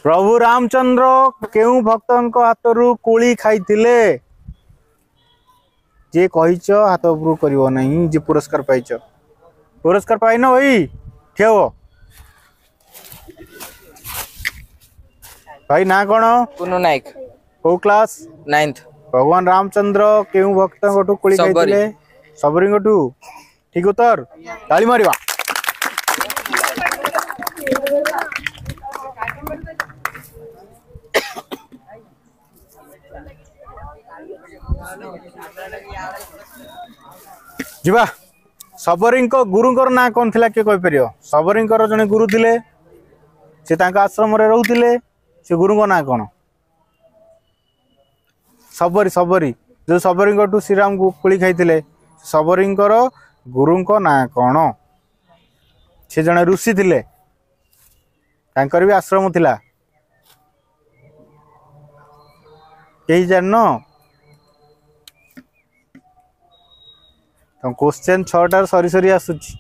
प्रभु रामचंद्र केउ भक्तन हाथरू कोली खाइथिले जे कहिच हाथ उपरू करिवो नहीं जे पुरस्कार पाइच पुरस्कार पाइन भाई ठेव भाई ना कौन कुनु नायक को क्लास 9th भगवान रामचंद्र केउ भक्तन गटू कोली खाइथिले सबरी गटू ठीक उत्तर ताली मारिबा जीवा सबरी गुरु ना कौन थिला के कहि परियो सबरी जने गुरु थिले से तांका आश्रम रे रहउथिले से गुरु ना कौन सबरी सबरी जो सबरी गटू श्री राम कोली खाइथिले सबरी गुरु ना कौन से जने ऋषि थिले तांकर भी आश्रम थिला कही जान तो क्वेश्चन 6टार सरी सरी आसुची